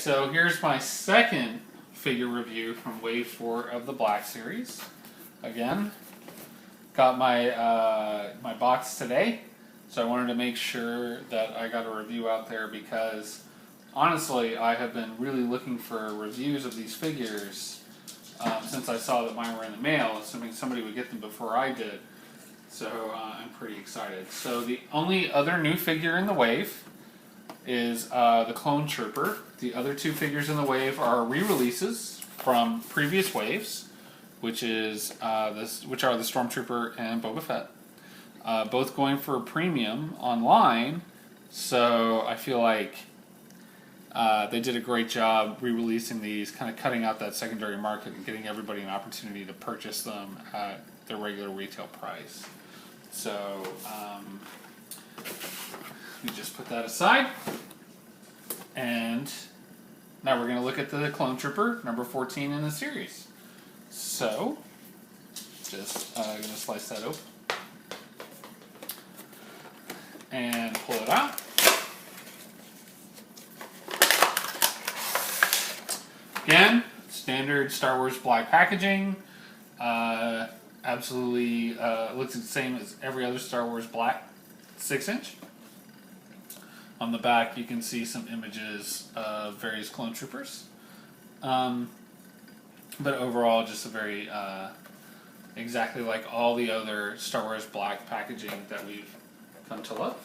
So here's my second figure review from Wave 4 of the Black Series. Again, got my my box today, so I wanted to make sure that I got a review out there because honestly I have been really looking for reviews of these figures since I saw that mine were in the mail, assuming somebody would get them before I did. So I'm pretty excited. So the only other new figure in the wave is the Clone Trooper. The other two figures in the wave are re-releases from previous waves, which are the Stormtrooper and Boba Fett. Both going for a premium online, so I feel like they did a great job re-releasing these, kind of cutting out that secondary market and getting everybody an opportunity to purchase them at their regular retail price. So we just put that aside, and now we're going to look at the Clone Trooper, number 14 in the series. So, just going to slice that open and pull it out. Again, standard Star Wars black packaging. Absolutely looks the same as every other Star Wars black 6-inch. On the back, you can see some images of various clone troopers. But overall, just a very, exactly like all the other Star Wars black packaging that we've come to love.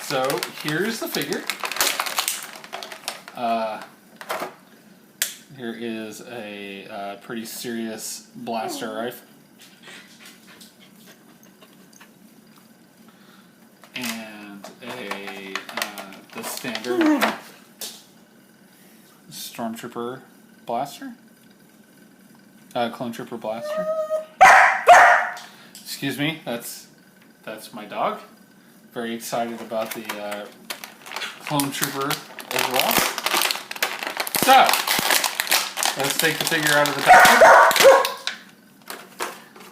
So, here's the figure. Here is a pretty serious blaster rifle. And the standard Stormtrooper blaster. Clone Trooper blaster. Excuse me, that's my dog. Very excited about the Clone Trooper overall. So, let's take the figure out of the package.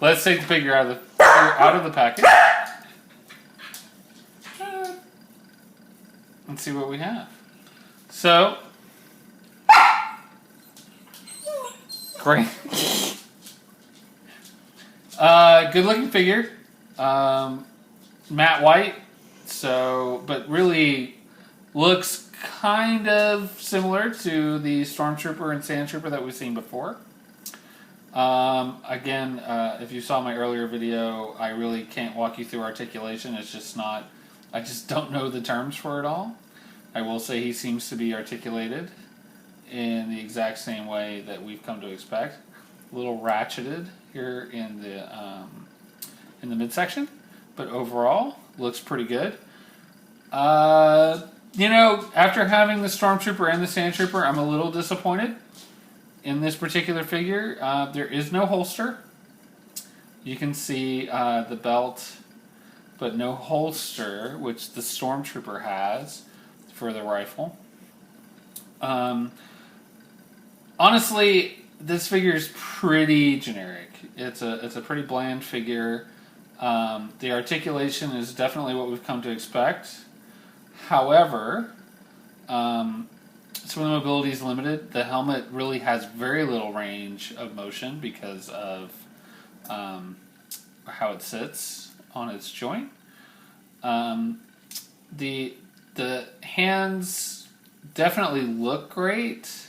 Let's take the figure out of the package. And see what we have. So, great. Good looking figure. Matte white. So, but really looks kind of similar to the Stormtrooper and Sand Trooper that we've seen before. Again, if you saw my earlier video, I really can't walk you through articulation. It's just not, I just don't know the terms for it all. I will say he seems to be articulated in the exact same way that we've come to expect. A little ratcheted here in the midsection, but overall looks pretty good. You know, after having the Stormtrooper and the Sand Trooper, I'm a little disappointed in this particular figure. There is no holster. You can see the belt, but no holster, which the Stormtrooper has for the rifle. Honestly, this figure is pretty generic. It's a pretty bland figure. The articulation is definitely what we've come to expect. However, some of the mobility is limited. The helmet really has very little range of motion because of how it sits on its joint. The hands definitely look great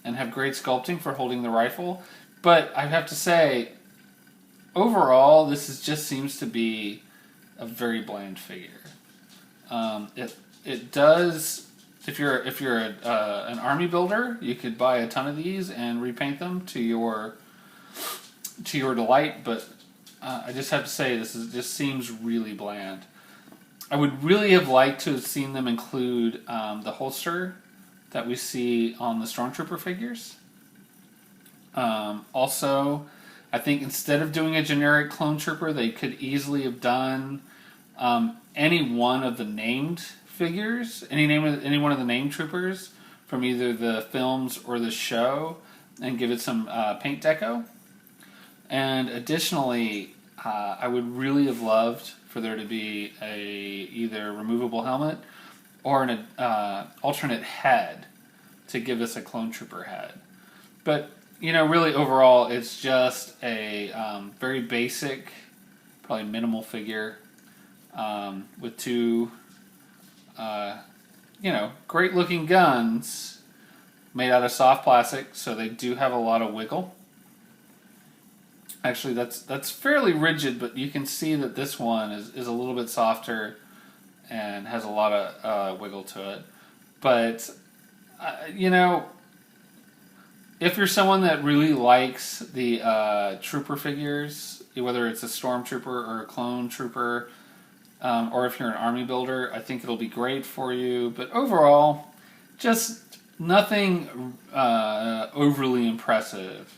and have great sculpting for holding the rifle, but I have to say, overall, this just seems to be a very bland figure. It does. If you're an army builder, you could buy a ton of these and repaint them to your delight. But I just have to say, just seems really bland. I would really have liked to have seen them include the holster that we see on the Stormtrooper figures. Also, I think instead of doing a generic Clone Trooper, they could easily have done any one of the named figures, any one of the named troopers from either the films or the show, and give it some paint deco. And additionally, I would really have loved for there to be a either removable helmet or an alternate head to give us a clone trooper head. But, you know, really overall, it's just a very basic, probably minimal figure with two, you know, great looking guns made out of soft plastic, so they do have a lot of wiggle. Actually, that's fairly rigid, but you can see that this one is a little bit softer and has a lot of wiggle to it. But, you know, if you're someone that really likes the trooper figures, whether it's a stormtrooper or a clone trooper, or if you're an army builder, I think it'll be great for you. But overall, just nothing overly impressive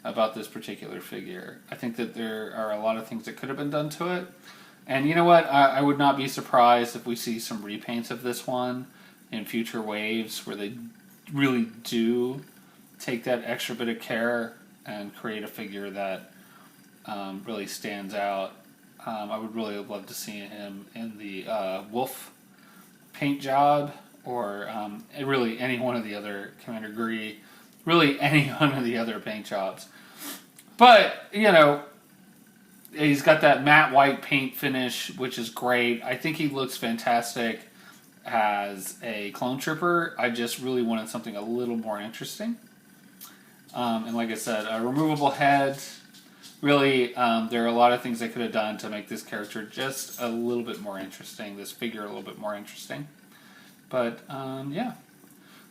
about this particular figure. I think that there are a lot of things that could have been done to it. And you know what? I would not be surprised if we see some repaints of this one in future waves where they really do take that extra bit of care and create a figure that really stands out. I would really love to see him in the wolf paint job, or really any one of the other Commander Gree, really any one of the other paint jobs. But, you know, he's got that matte white paint finish, which is great. I think he looks fantastic as a clone trooper. I just really wanted something a little more interesting. And like I said, a removable head. Really, there are a lot of things they could have done to make this character just a little bit more interesting, this figure a little bit more interesting. But, yeah.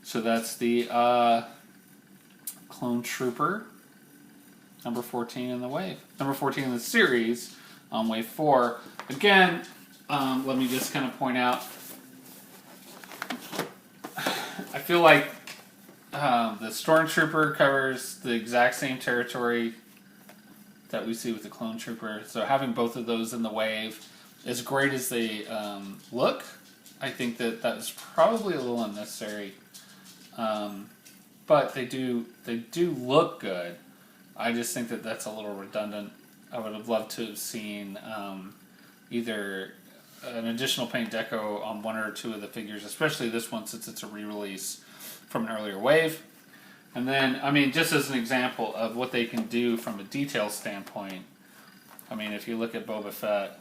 So that's the Clone Trooper, number 14 in the wave. Number 14 in the series on wave 4. Again, let me just kind of point out, I feel like the Stormtrooper covers the exact same territory that we see with the Clone Trooper. So having both of those in the wave, as great as they look, I think that was probably a little unnecessary. But they do look good. I just think that that's a little redundant. I would have loved to have seen either an additional paint deco on one or two of the figures, especially this one since it's a re-release from an earlier wave. And then, I mean, just as an example of what they can do from a detail standpoint, I mean, if you look at Boba Fett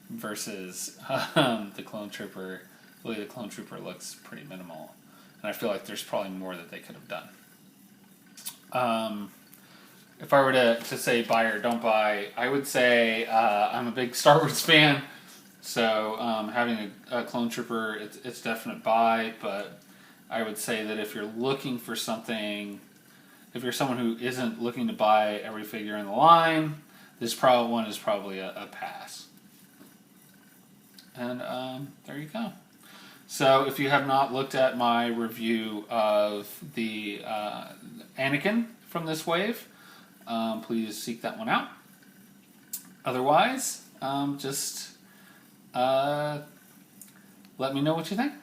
versus the Clone Trooper, really the Clone Trooper looks pretty minimal. And I feel like there's probably more that they could have done. If I were to say buy or don't buy, I would say I'm a big Star Wars fan, so having a Clone Trooper, it's definite buy, but I would say that if you're looking for something, if you're someone who isn't looking to buy every figure in the line, this one is probably a pass. And there you go. So if you have not looked at my review of the Anakin from this wave, please seek that one out. Otherwise, just let me know what you think.